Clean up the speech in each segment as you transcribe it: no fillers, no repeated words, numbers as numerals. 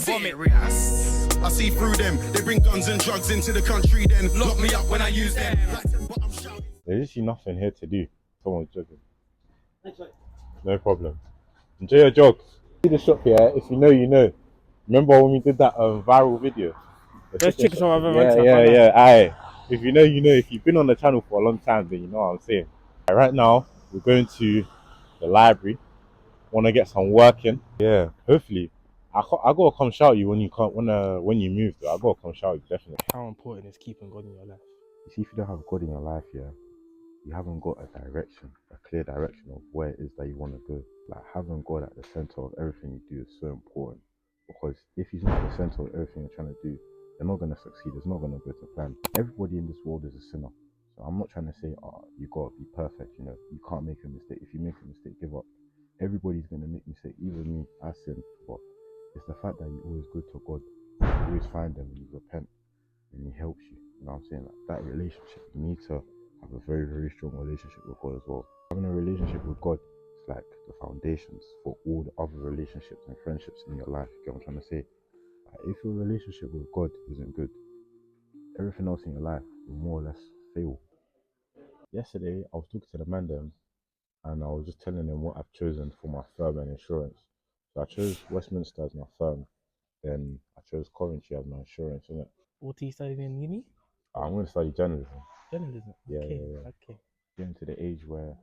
serious. I see through them. They bring guns and drugs into the country, then lock me up when I use them. There's literally nothing here to do. Someone's jogging. No problem. Enjoy your jog. See the shop here. If you know, you know. Remember when we did that viral video? Best chicken shop I've ever went to. Yeah. Aye. If you know, you know. If you've been on the channel for a long time, then you know what I'm saying. Right now, we're going to the library. Want to get some work in. Yeah. Hopefully, I gotta come shout you when you come when you move. Though I gotta come shout you definitely. How important is keeping God in your life? You see, if you don't have God in your life, yeah, you haven't got a direction, a clear direction of where it is that you want to go. Like having God at the center of everything you do is so important, because if He's not at the center of everything you're trying to do, you're not going to succeed. It's not going to go to plan. Everybody in this world is a sinner. So I'm not trying to say, you got to be perfect. You know, you can't make a mistake. If you make a mistake, give up. Everybody's going to make mistakes. Even me, I sin. But it's the fact that you always go to God, you always find Him, and you repent, and He helps you. You know what I'm saying? Like that relationship, you need to have a very, very strong relationship with God as well. Having a relationship with God is like the foundations for all the other relationships and friendships in your life. You get what I'm trying to say? Like, if your relationship with God isn't good, everything else in your life will more or less fail. Yesterday, I was talking to the man then, and I was just telling him what I've chosen for my firm and insurance. So I chose Westminster as my firm, then I chose Coventry as my insurance, innit? What are you studying in uni? I'm going to study journalism. Journalism. Yeah. Okay. Getting to the age where,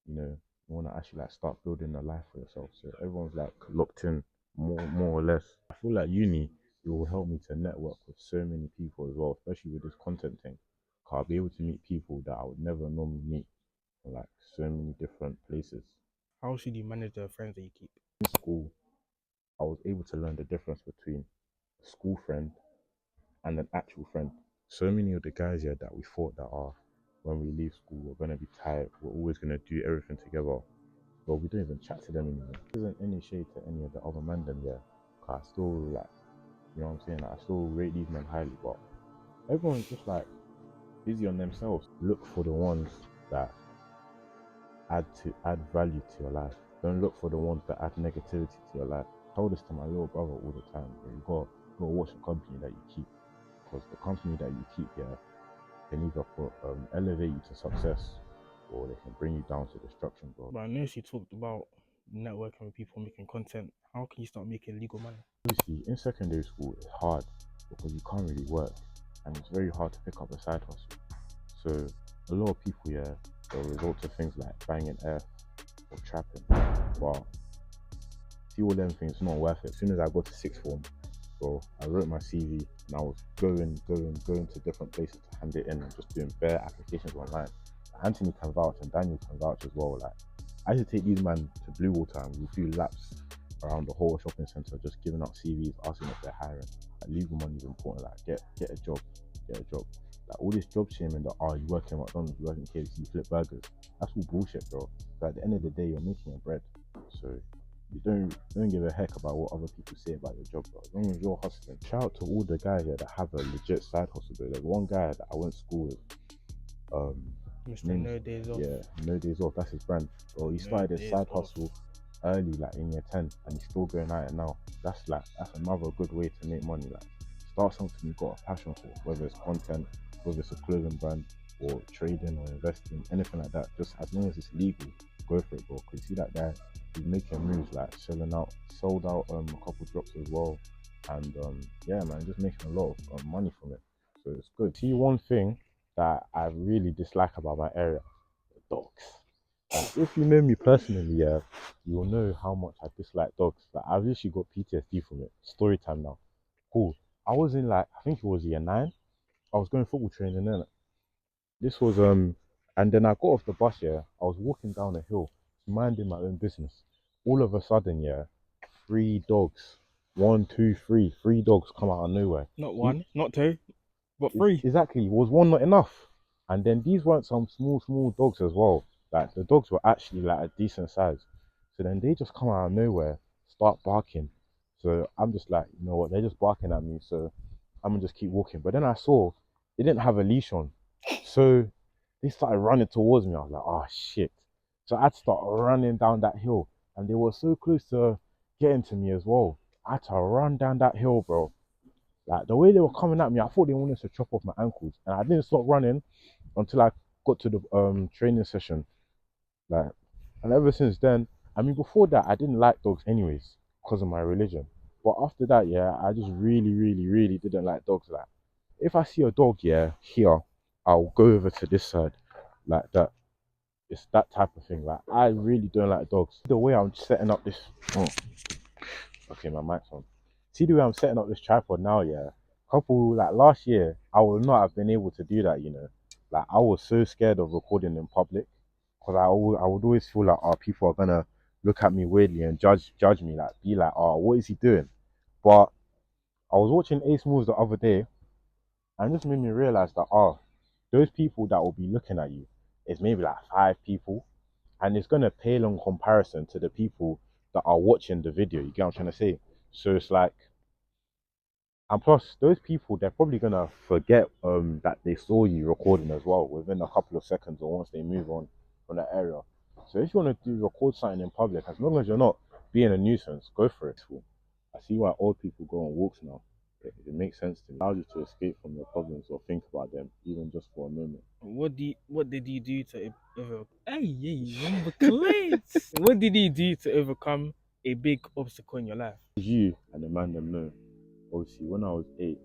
you know, you want to actually like start building a life for yourself. So everyone's like locked in more or less. I feel like uni, it will help me to network with so many people as well, especially with this content thing. Cause I'll be able to meet people that I would never normally meet from like so many different places. How should you manage the friends that you keep? In school, I was able to learn the difference between a school friend and an actual friend. So many of the guys here that we thought that when we leave school, we're going to be tight, we're always going to do everything together. But we don't even chat to them anymore. There isn't any shade to any of the other men them there. Cause I still like, you know what I'm saying? Like, I still rate these men highly, but everyone's just like busy on themselves. Look for the ones that add value to your life. Don't look for the ones that add negativity to your life. I told this to my little brother all the time. You gotta watch the company that you keep, because the company that you keep here can either elevate you to success, or they can bring you down to destruction, bro. But I know you talked about networking with people, making content. How can you start making legal money? Obviously, in secondary school, it's hard because you can't really work, and it's very hard to pick up a side hustle. So a lot of people here, they'll resort to things like banging air or trapping. But see, all them things not worth it. As soon as I got to sixth form, bro, I wrote my CV and I was going to different places to hand it in and just doing bare applications online. Anthony can vouch and Daniel can vouch as well. Like, I used to take these men to Blue Water and we do laps around the whole shopping centre, just giving out CVs, asking if they're hiring. Like, legal money is important. Like, get a job. Like, all this job shaming that, you work in McDonald's, you work in KFC, you flip burgers. That's all bullshit, bro. But at the end of the day, you're making your bread. So you don't give a heck about what other people say about your job, bro. As long as you're hustling. Shout out to all the guys here that have a legit side hustle, bro. There's one guy that I went to school with. Mr. No Days Off. Yeah, No Days Off. That's his brand. Bro, he started his side hustle early, like in year 10, and he's still going at it now. That's another good way to make money. Like, start something you've got a passion for, whether it's content, whether it's a clothing brand, or trading or investing, anything like that. Just as long as it's legal, go for it, bro. Cause you see that guy, he's making moves, like sold out a couple drops as well, and yeah, man, just making a lot of money from it. So it's good. See, one thing that I really dislike about my area, the dogs. Like, if you know me personally, yeah, you'll know how much I dislike dogs. Like, I've literally got PTSD from it. Story time now. Cool. I was in, like, I think it was year 9. I was going football training then. This was and then I got off the bus, yeah. I was walking down a hill, minding my own business. All of a sudden, yeah, 3 dogs. 1, 2, 3. 3 dogs come out of nowhere. Not one, not 2, but 3. Exactly. Was one not enough? And then these weren't some small dogs as well. Like, the dogs were actually like a decent size. So then they just come out of nowhere, start barking. So I'm just like, you know what? They're just barking at me. So I'm gonna just keep walking. But then I saw they didn't have a leash on. So they started running towards me. I was like, oh shit. So I had to start running down that hill. And they were so close to getting to me as well. I had to run down that hill, bro. Like the way they were coming at me, I thought they wanted to chop off my ankles, and I didn't stop running until I got to the training session. Like, and ever since then, I mean, before that, I didn't like dogs anyways because of my religion. But after that, yeah, I just really, really, really didn't like dogs. Like, if I see a dog, yeah, here, I'll go over to this side, like that. It's that type of thing. Like, I really don't like dogs. The way I'm setting up this, oh, okay, my mic's on. See the way I'm setting up this tripod now, yeah. Couple like last year, I would not have been able to do that. You know, like I was so scared of recording in public because I would always feel like, oh, people are gonna look at me weirdly and judge me, like be like, oh, what is he doing? But I was watching Ace Moves the other day, and this made me realize that, oh, those people that will be looking at you is maybe like 5 people, and it's gonna pale in comparison to the people that are watching the video. You get what I'm trying to say? So it's like, and plus those people, they're probably gonna forget that they saw you recording as well within a couple of seconds or once they move on from that area. So if you want to do record something in public, as long as you're not being a nuisance, go for it. I see why old people go on walks now. It makes sense to me. Allows you to escape from your problems or think about them, even just for a moment. What did you do to over? Hey, remember clients. What did you do to overcome a big obstacle in your life? You and the man them know. Obviously, when I was 8,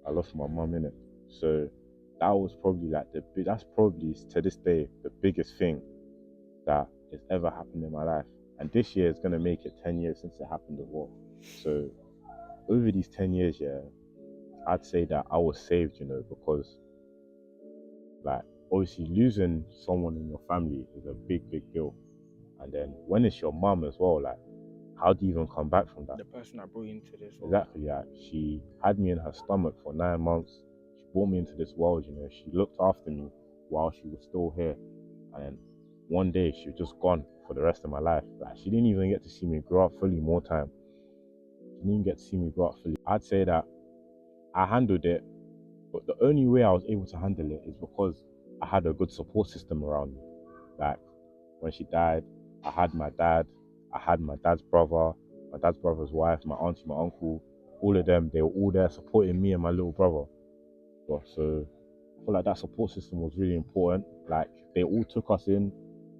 I lost my mum in it. So that was probably like that's probably to this day the biggest thing that has ever happened in my life. And this year is gonna make it 10 years since it happened as well. So over these 10 years, yeah, I'd say that I was saved, you know, because like obviously losing someone in your family is a big, big deal. And then when it's your mum as well, like how do you even come back from that? The person that brought you into this world. Exactly, yeah. She had me in her stomach for 9 months. She brought me into this world, you know. She looked after me while she was still here. And then one day she was just gone for the rest of my life. Like she didn't even get to see me grow up fully more time. She didn't get to see me grow up fully. I'd say that I handled it, but the only way I was able to handle it is because I had a good support system around me. Like when she died, I had my dad, I had my dad's brother, my dad's brother's wife, my auntie, my uncle, all of them, they were all there supporting me and my little brother. So I feel like that support system was really important. Like they all took us in,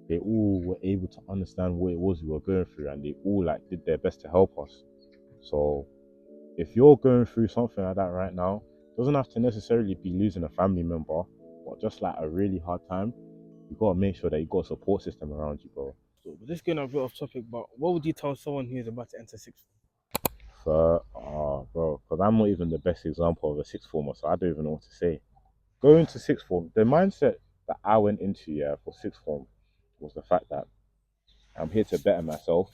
they all were able to understand what it was we were going through, and they all like did their best to help us. So if you're going through something like that right now, it doesn't have to necessarily be losing a family member, but just like a really hard time, you gotta make sure that you got a support system around you, bro. So this going a bit off topic, but what would you tell someone who is about to enter sixth? So, bro, because I'm not even the best example of a sixth former, so I don't even know what to say. Going to sixth form, the mindset that I went into, yeah, for sixth form was the fact that I'm here to better myself.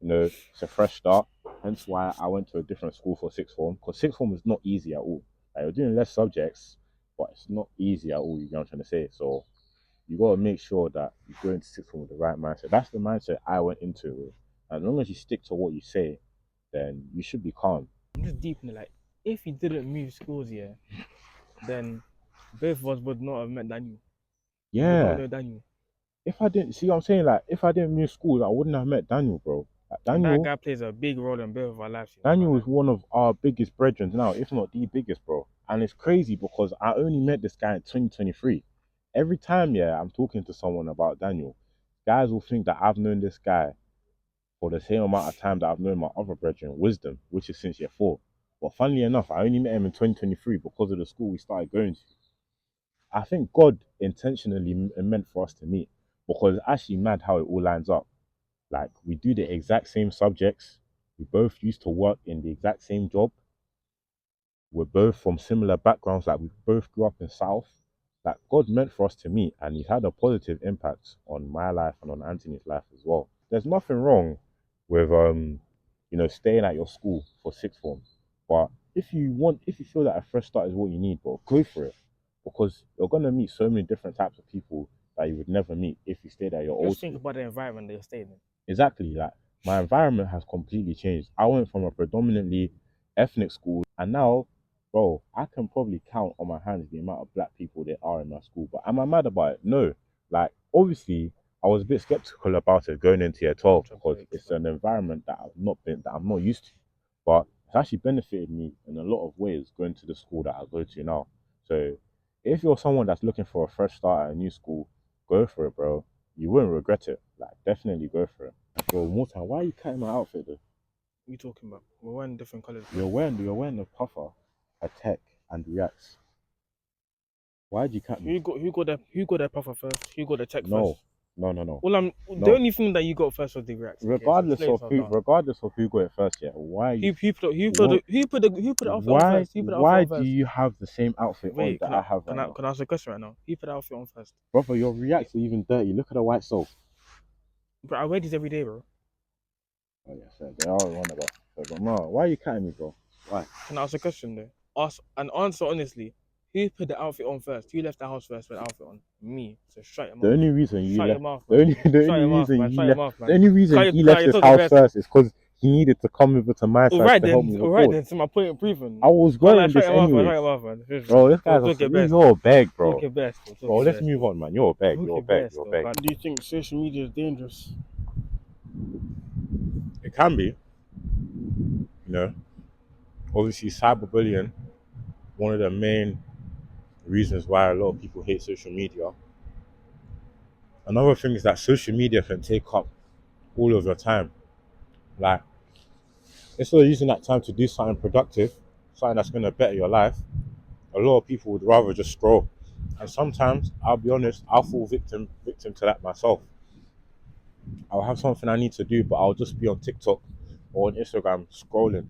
You know, it's a fresh start. Hence why I went to a different school for sixth form, because sixth form is not easy at all. Like, you're doing less subjects, but it's not easy at all, you know what I'm trying to say? So, you got to make sure that you go into sixth form with the right mindset. That's the mindset I went into it with. As long as you stick to what you say, then you should be calm. I'm just deep in it. Like, if you didn't move schools, yeah, then both of us would not have met Daniel. We would not Yeah. know Daniel. If I didn't see what I'm saying, like if I didn't move school, I wouldn't have met Daniel, bro. Like, And that guy plays a big role in both of our lives. Daniel is one of our biggest brethren now, if not the biggest, bro. And it's crazy because I only met this guy in 2023. Every time, yeah, I'm talking to someone about Daniel, guys will think that I've known this guy for the same amount of time that I've known my other brethren, Wisdom, which is since year 4. But funnily enough, I only met him in 2023 because of the school we started going to. I think God intentionally meant for us to meet because it's actually mad how it all lines up. Like, we do the exact same subjects. We both used to work in the exact same job. We're both from similar backgrounds. Like, we both grew up in South. Like, God meant for us to meet, and He's had a positive impact on my life and on Anthony's life as well. There's nothing wrong with staying at your school for sixth form. But if you feel that a fresh start is what you need, bro, go for it. Because you're gonna meet so many different types of people that you would never meet if you stayed at your old Just school. think about the environment that you're staying in. Exactly. Like, my environment has completely changed. I went from a predominantly ethnic school, and now, bro, I can probably count on my hands the amount of black people there are in my school. But am I mad about it? No. Like, obviously, I was a bit skeptical about it going into year 12 because it's an environment that I'm not used to. but it's actually benefited me in a lot of ways going to the school that I go to now. So if you're someone that's looking for a fresh start at a new school, go for it, bro. You wouldn't regret it. Like, definitely go for it. Bro, more time, why are you cutting my outfit though? What are you talking about? We're wearing different colours. You're wearing a puffer, a tech, and reacts. Why'd you cut me? Who got their puffer first? Who got the tech No, first? no, no, no. Well, the only thing that you got first was the reacts. Okay, so Regardless slow of yourself who, down. regardless of who got it first, yeah. Why? Who put the outfit on first? Who put the outfit Why on do first? you have the same outfit on Wait, that I have right now? can I ask a question right now? Who put the outfit on first? Brother, your reacts are even dirty. Look at the white soap. Bro, I wear these every day, bro. Oh yeah, so they are one about. But no, why are you cutting me, bro? Why? Can I ask a question though? Ask and answer honestly. Who put the outfit on first? Who left the house first with the outfit on? Me. So shut your mouth. The only reason you Shut left, your mouth, the man. only Shut your mouth, reason man. you Shut your left, mouth, man. the only reason he left You're his talking house best. first is because he needed to come over to my side to help me All right record. then. So my point proven. I was Can't I wearing shut this your mouth, man? anyways. Shut your mouth, man. Bro, this guy's Talk your best. you're a beg, Talk bro. your best. Talk Bro, your let's best. move on, man. You're a beg. Talk You're a your beg. best, You're a though, beg. Do you think social media is dangerous? It can be, you know. Obviously, cyberbullying, one of the main reasons why a lot of people hate social media. Another thing is that social media can take up all of your time. Like, instead of using that time to do something productive, something that's going to better your life, a lot of people would rather just scroll. And sometimes, I'll be honest, I'll fall victim to that myself. I'll have something I need to do, but I'll just be on TikTok or on Instagram scrolling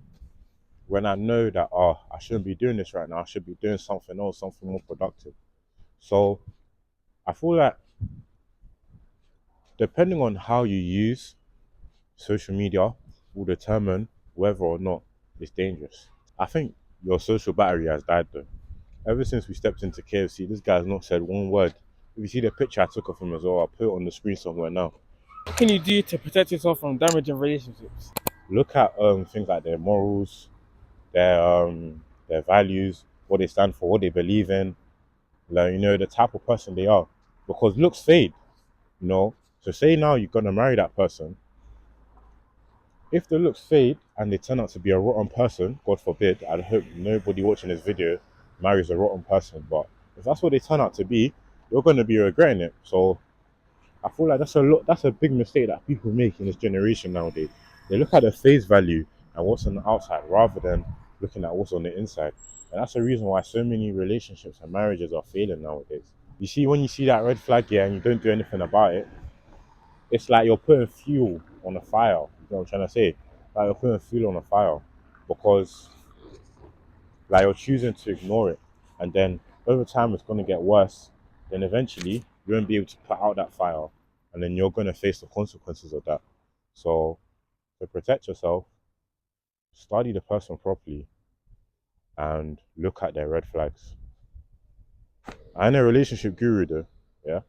when I know that, I shouldn't be doing this right now. I should be doing something else, something more productive. So I feel like depending on how you use social media will determine whether or not it's dangerous. I think your social battery has died though. Ever since we stepped into KFC, this guy's not said one word. If you see the picture I took of him as well, I'll put it on the screen somewhere now. What can you do to protect yourself from damaging relationships? Look at things like their morals, their values, what they stand for, what they believe in, like, you know, the type of person they are. Because looks fade, you know. So say now you're gonna marry that person. If the looks fade and they turn out to be a rotten person, God forbid, I hope nobody watching this video marries a rotten person. But if that's what they turn out to be, you're gonna be regretting it. So I feel like that's a big mistake that people make in this generation nowadays. They look at the face value and what's on the outside rather than looking at what's on the inside. And that's the reason why so many relationships and marriages are failing nowadays. You see, when you see that red flag here and you don't do anything about it, it's like you're putting fuel on a fire. You know what I'm trying to say? Like you're putting fuel on a fire because like you're choosing to ignore it. And then over time it's gonna get worse. Then eventually you won't be able to put out that fire and then you're gonna face the consequences of that. So to protect yourself, study the person properly and look at their red flags. I ain't a relationship guru though, yeah.